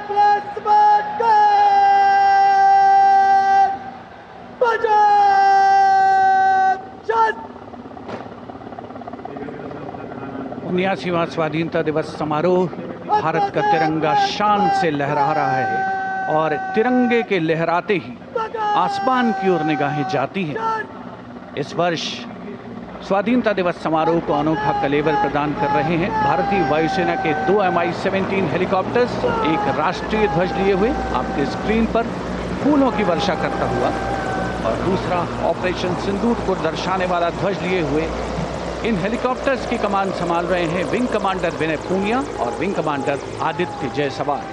replacement Bajaj Just 79वां स्वाधीनता दिवस समारोह। भारत का तिरंगा शान से लहरा रहा है और तिरंगे के लहराते ही आसमान की ओर निगाहें जाती हैं। इस वर्ष स्वाधीनता दिवस समारोह को अनोखा कलेवर प्रदान कर रहे हैं भारतीय वायुसेना के 2 Mi-17 हेलीकॉप्टर्स, एक राष्ट्रीय ध्वज लिए हुए आपके स्क्रीन पर फूलों की वर्षा करता हुआ, और दूसरा ऑपरेशन सिंदूर को दर्शाने वाला ध्वज लिए हुए। इन हेलीकॉप्टर्स की कमान संभाल रहे हैं विंग कमांडर विनय पूनिया और wing commander Aditya Jaiswal.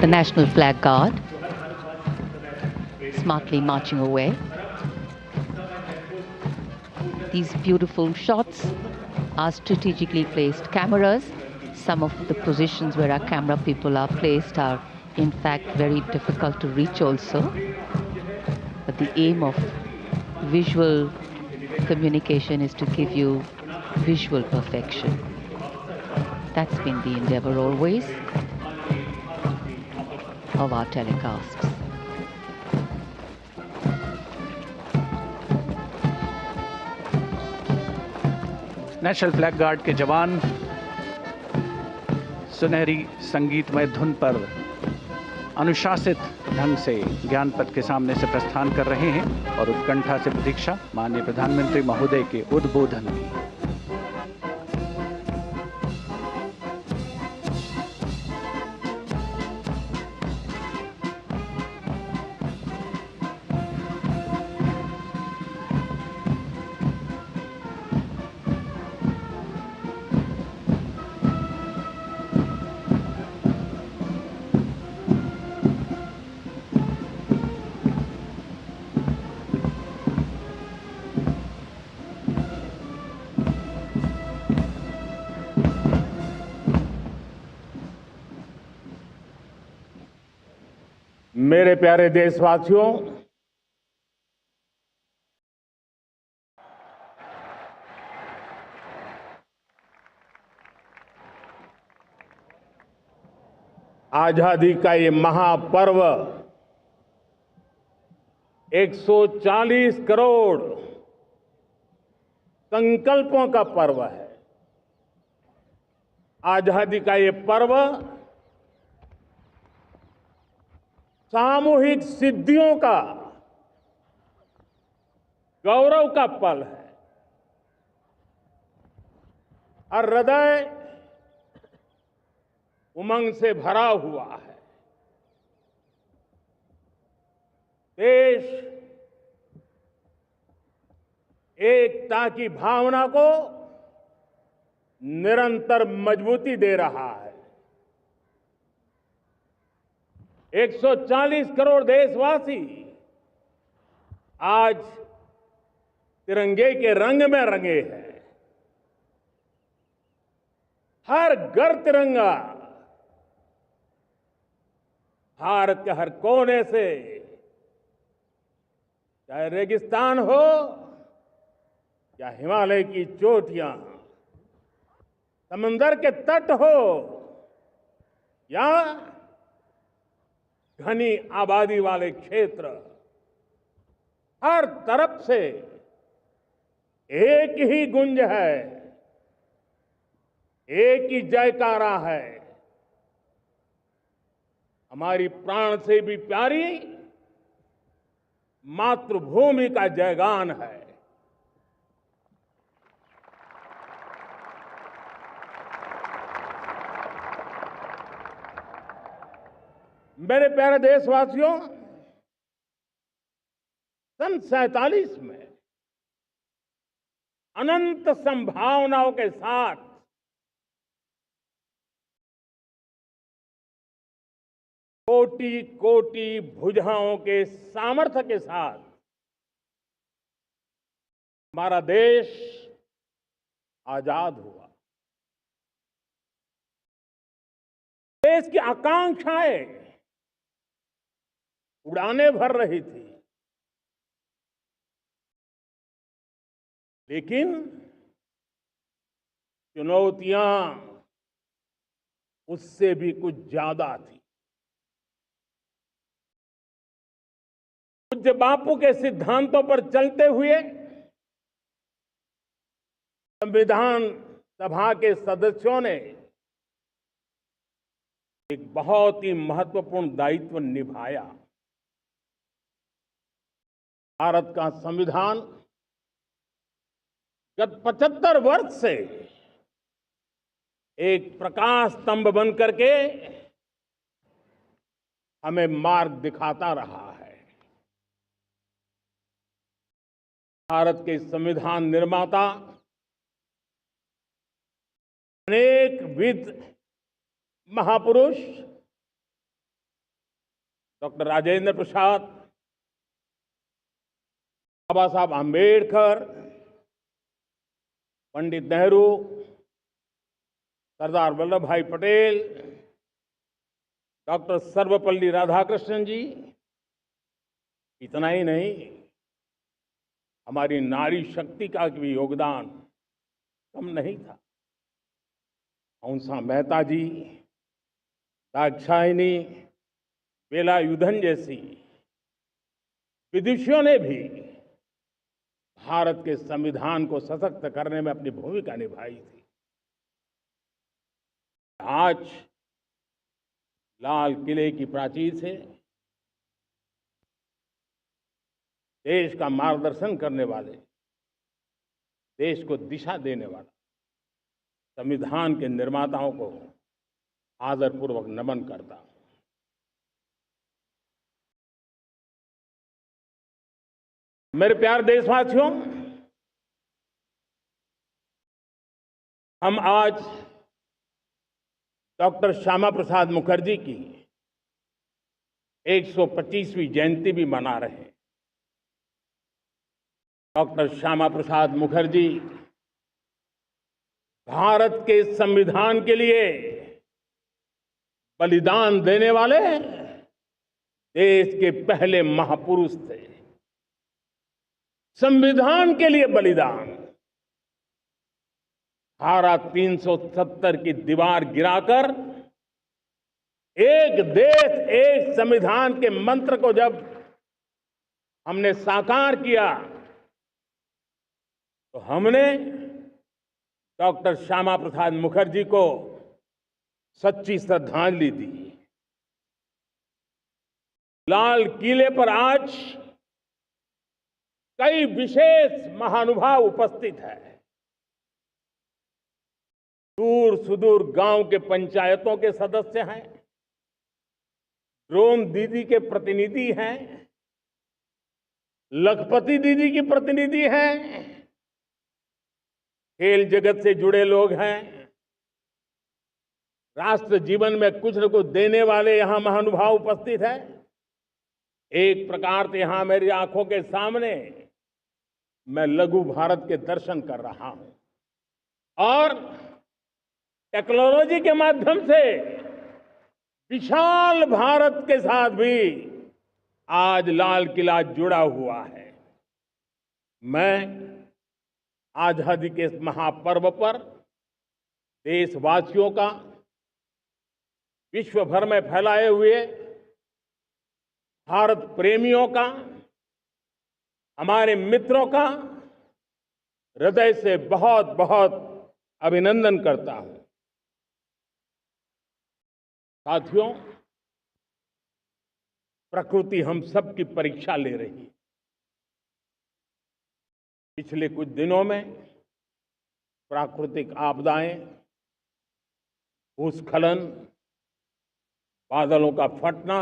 The National Flag Guard smartly marching away. These beautiful shots are strategically placed cameras. Some of the positions where our camera people are placed are in fact very difficult to reach also. But the aim of visual communication is to give you visual perfection. That's been the endeavor always of our telecasts. National flag guard के जवान सुनहरी संगीतमय धुन पर अनुशासित ढंग से ज्ञानपथ के सामने से प्रस्थान कर रहे हैं और उत्कंठा से प्रतीक्षा माननीय प्रधानमंत्री महोदय के उद्बोधन की। मेरे प्यारे देशवासियों, आजादी का ये महापर्व 140 करोड़ संकल्पों का पर्व है। आजादी का ये पर्व सामूहिक सिद्धियों का गौरव का पल है और हृदय उमंग से भरा हुआ है। देश एकता की भावना को निरंतर मजबूती दे रहा है। 140 करोड़ देशवासी आज तिरंगे के रंग में रंगे हैं। हर घर तिरंगा, भारत के हर कोने से, चाहे रेगिस्तान हो या हिमालय की चोटियां, समंदर के तट हो या घनी आबादी वाले क्षेत्र, हर तरफ से एक ही गुंज है, एक ही जयकारा है। हमारी प्राण से भी प्यारी मातृभूमि का जयगान है। मेरे प्यारे देशवासियों, सन 47 में अनंत संभावनाओं के साथ कोटि कोटि भुजाओं के सामर्थ्य के साथ हमारा देश आजाद हुआ। देश की आकांक्षाएं उड़ाने भर रही थी, लेकिन चुनौतियां उससे भी कुछ ज्यादा थी। पूज्य बापू के सिद्धांतों पर चलते हुए संविधान सभा के सदस्यों ने एक बहुत ही महत्वपूर्ण दायित्व निभाया। भारत का संविधान गत 75 वर्ष से एक प्रकाश स्तंभ बन करके हमें मार्ग दिखाता रहा है। भारत के संविधान निर्माता अनेक विद महापुरुष डॉक्टर राजेंद्र प्रसाद, बाबा साहब आंबेडकर, पंडित नेहरू, सरदार वल्लभ भाई पटेल, डॉक्टर सर्वपल्ली राधाकृष्णन जी, इतना ही नहीं, हमारी नारी शक्ति का भी योगदान कम नहीं था। हंसा मेहता जी, दाक्षायणी, वेलायुधन जैसी विदुषियों ने भी भारत के संविधान को सशक्त करने में अपनी भूमिका निभाई थी। आज लाल किले की प्राचीर से देश का मार्गदर्शन करने वाले, देश को दिशा देने वाला संविधान के निर्माताओं को आदरपूर्वक नमन करता हूं। मेरे प्यारे देशवासियों, हम आज डॉक्टर श्यामा प्रसाद मुखर्जी की 125वीं जयंती भी मना रहे हैं। डॉक्टर श्यामा प्रसाद मुखर्जी भारत के संविधान के लिए बलिदान देने वाले देश के पहले महापुरुष थे। संविधान के लिए बलिदान, धारा 370 की दीवार गिराकर एक देश एक संविधान के मंत्र को जब हमने साकार किया तो हमने डॉक्टर श्यामा प्रसाद मुखर्जी को सच्ची श्रद्धांजलि दी। लाल किले पर आज कई विशेष महानुभाव उपस्थित हैं। दूर सुदूर गांव के पंचायतों के सदस्य हैं, ड्रोन दीदी के प्रतिनिधि हैं, लखपति दीदी की प्रतिनिधि हैं, खेल जगत से जुड़े लोग हैं, राष्ट्र जीवन में कुछ न कुछ देने वाले यहां महानुभाव उपस्थित हैं। एक प्रकार से यहां मेरी आंखों के सामने मैं लघु भारत के दर्शन कर रहा हूं और टेक्नोलॉजी के माध्यम से विशाल भारत के साथ भी आज लाल किला जुड़ा हुआ है। मैं आजादी के इस महापर्व पर देशवासियों का, विश्व भर में फैलाए हुए भारत प्रेमियों का, हमारे मित्रों का हृदय से बहुत बहुत अभिनंदन करता हूं। साथियों, प्रकृति हम सब की परीक्षा ले रही है। पिछले कुछ दिनों में प्राकृतिक आपदाएं, भूस्खलन, बादलों का फटना,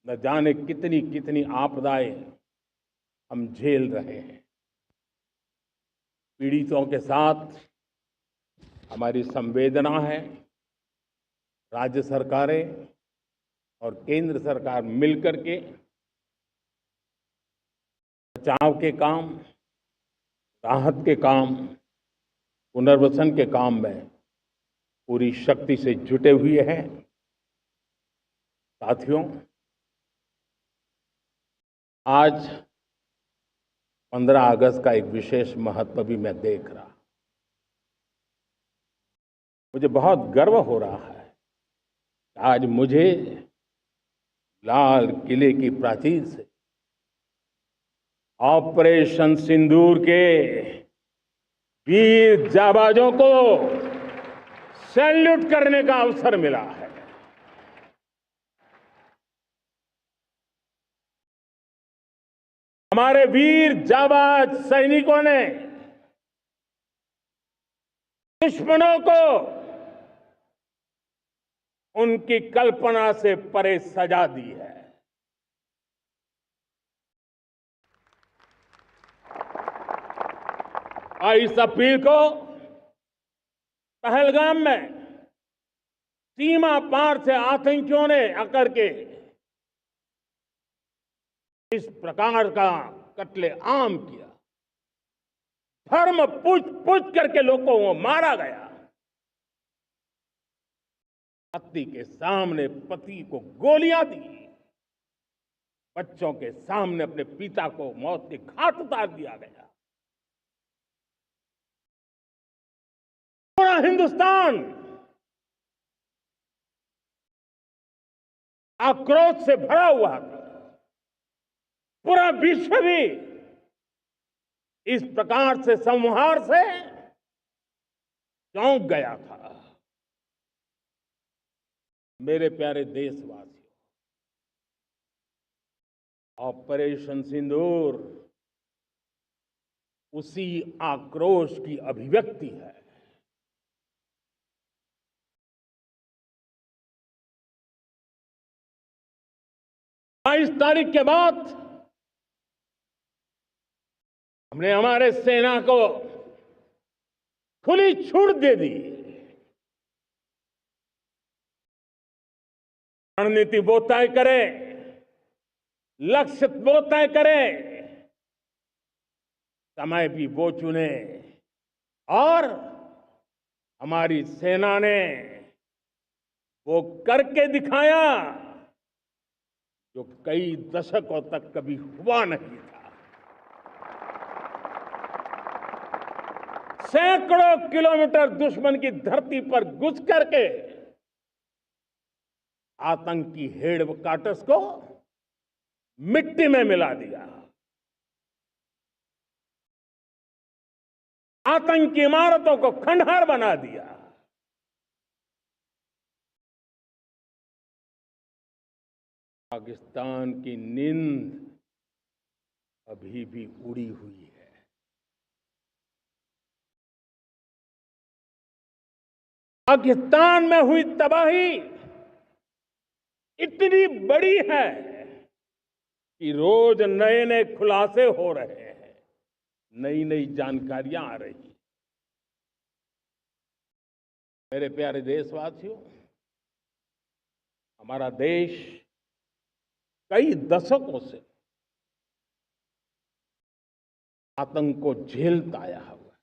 न जाने कितनी कितनी आपदाएं हम झेल रहे हैं। पीड़ितों के साथ हमारी संवेदना है। राज्य सरकारें और केंद्र सरकार मिलकर के बचाव के काम, राहत के काम, पुनर्वसन के काम में पूरी शक्ति से जुटे हुए हैं। साथियों, आज 15 अगस्त का एक विशेष महत्व भी मैं देख रहा। मुझे बहुत गर्व हो रहा है। आज मुझे लाल किले की प्राचीर से ऑपरेशन सिंदूर के वीर जाबाजों को सैल्यूट करने का अवसर मिला है। हमारे वीर जाबाज सैनिकों ने दुश्मनों को उनकी कल्पना से परे सजा दी है। 22 अप्रैल को पहलगाम में सीमा पार से आतंकियों ने आकर के इस प्रकार का कत्लेआम किया। धर्म पूछ करके लोगों को मारा गया। पति के सामने पति को गोलियां दी। बच्चों के सामने अपने पिता को मौत के घाट उतार दिया गया। पूरा हिंदुस्तान आक्रोश से भरा हुआ था। पूरा विश्व भी इस प्रकार से संहार से चौंक गया था। मेरे प्यारे देशवासियों, ऑपरेशन सिंदूर उसी आक्रोश की अभिव्यक्ति है। बाईस तारीख के बाद हमने हमारे सेना को खुली छूट दे दी। रणनीति वो तय करे, लक्ष्य वो तय करे, समय भी वो चुने, और हमारी सेना ने वो करके दिखाया जो कई दशकों तक कभी हुआ नहीं था। सैकड़ों किलोमीटर दुश्मन की धरती पर घुस करके आतंकी हेडक्वार्टर्स को मिट्टी में मिला दिया। आतंकी इमारतों को खंडहर बना दिया। पाकिस्तान की नींद अभी भी उड़ी हुई है। पाकिस्तान में हुई तबाही इतनी बड़ी है कि रोज नए नए खुलासे हो रहे हैं, नई नई जानकारियां आ रही हैं। मेरे प्यारे देशवासियों, हमारा देश कई दशकों से आतंक को झेलता आया हुआ है।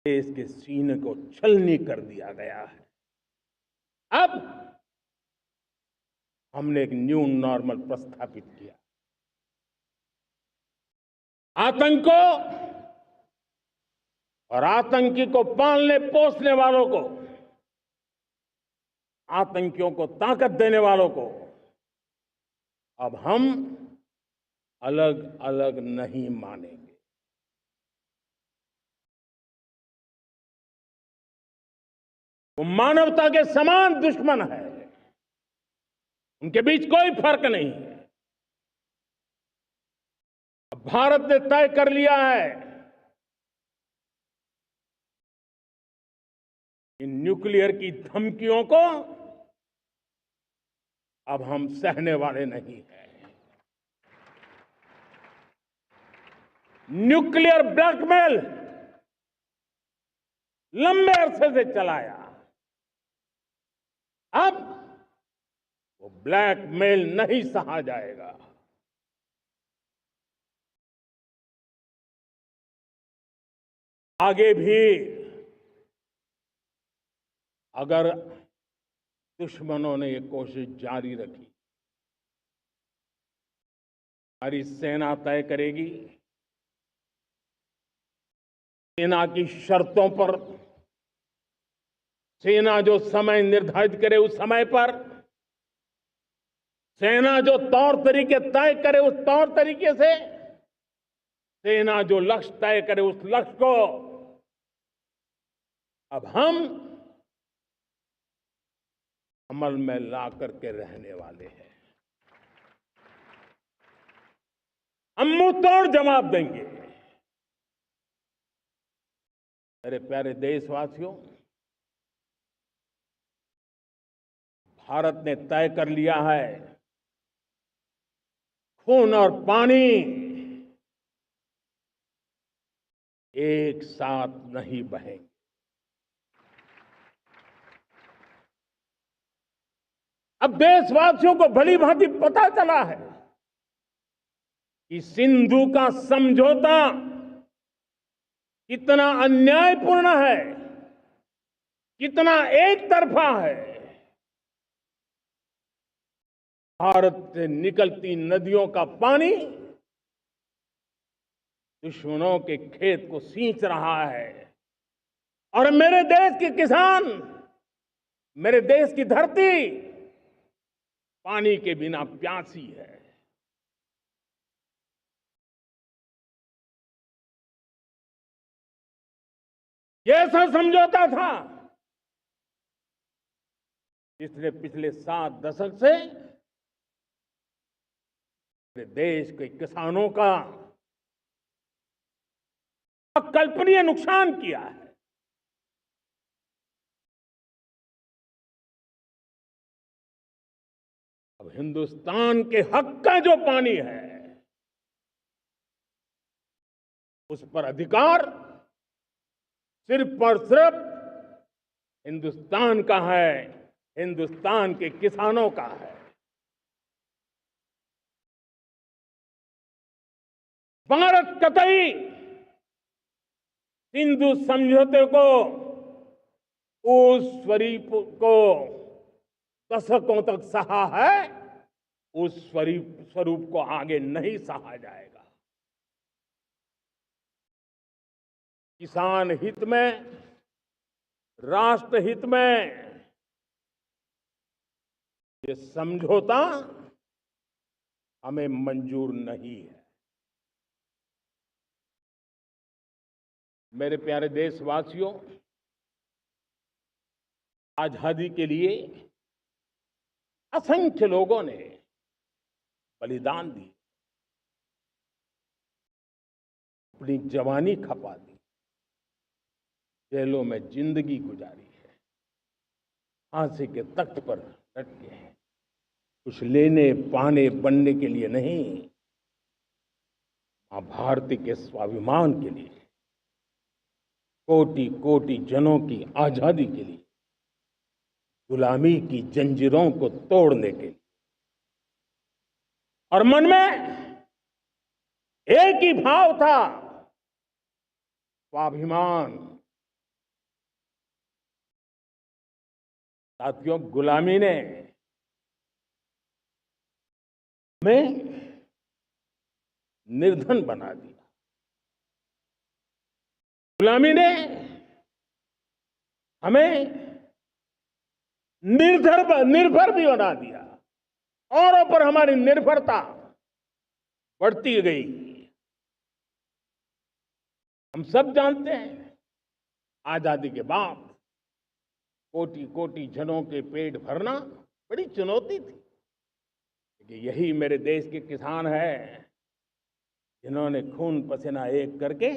देश के सीने को छलनी कर दिया गया है। अब हमने एक न्यू नॉर्मल प्रस्थापित किया। आतंक को और आतंकी को पालने पोसने वालों को, आतंकियों को ताकत देने वालों को अब हम अलग अलग नहीं मानेंगे। वो मानवता के समान दुश्मन है। उनके बीच कोई फर्क नहीं है। अब भारत ने तय कर लिया है कि न्यूक्लियर की धमकियों को अब हम सहने वाले नहीं हैं। न्यूक्लियर ब्लैकमेल लंबे अरसे से चलाया। अब वो ब्लैकमेल नहीं सहा जाएगा। आगे भी अगर दुश्मनों ने ये कोशिश जारी रखी, हमारी सेना तय करेगी, सेना की शर्तों पर, सेना जो समय निर्धारित करे उस समय पर, सेना जो तौर तरीके तय करे उस तौर तरीके से, सेना जो लक्ष्य तय करे उस लक्ष्य को अब हम अमल में ला करके रहने वाले हैं। हम मुंह तोड़ जवाब देंगे। मेरे प्यारे देशवासियों, भारत ने तय कर लिया है, खून और पानी एक साथ नहीं बहेंगे। अब देशवासियों को भली भांति पता चला है कि सिंधु का समझौता कितना अन्यायपूर्ण है, कितना एक तरफा है। भारत से निकलती नदियों का पानी दुश्मनों के खेत को सींच रहा है और मेरे देश के किसान, मेरे देश की धरती पानी के बिना प्यासी है। ये ऐसा समझौता था जिसने पिछले 7 दशक से मेरे देश के किसानों का अकल्पनीय नुकसान किया है। अब हिंदुस्तान के हक का जो पानी है उस पर अधिकार सिर्फ और सिर्फ हिंदुस्तान का है, हिंदुस्तान के किसानों का है। भारत कतई सिंधु समझौते को, उस स्वरूप को दशकों तक सहा है, उस स्वरूप को आगे नहीं सहा जाएगा। किसान हित में, राष्ट्र हित में ये समझौता हमें मंजूर नहीं है। मेरे प्यारे देशवासियों, आजादी के लिए असंख्य लोगों ने बलिदान दी, अपनी जवानी खपा दी, जेलों में जिंदगी गुजारी है, फांसी के तख्त पर लटके हैं, कुछ लेने पाने बनने के लिए नहीं, मां भारती के स्वाभिमान के लिए, कोटि कोटि जनों की आजादी के लिए, गुलामी की जंजीरों को तोड़ने के लिए। और मन में एक ही भाव था, स्वाभिमान। साथियों, गुलामी ने हमें निर्धन बना दिया, गुलामी ने हमें निर्भर भी बना दिया, औरों पर हमारी निर्भरता बढ़ती गई। हम सब जानते हैं, आजादी के बाद कोटि कोटि जनों के पेट भरना बड़ी चुनौती थी। लेकिन यही मेरे देश के किसान हैं जिन्होंने खून पसीना एक करके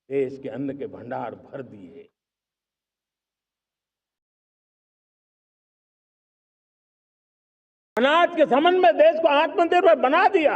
देश के अन्न के भंडार भर दिए। अनाज के संबंध में देश को आत्मनिर्भर बना दिया।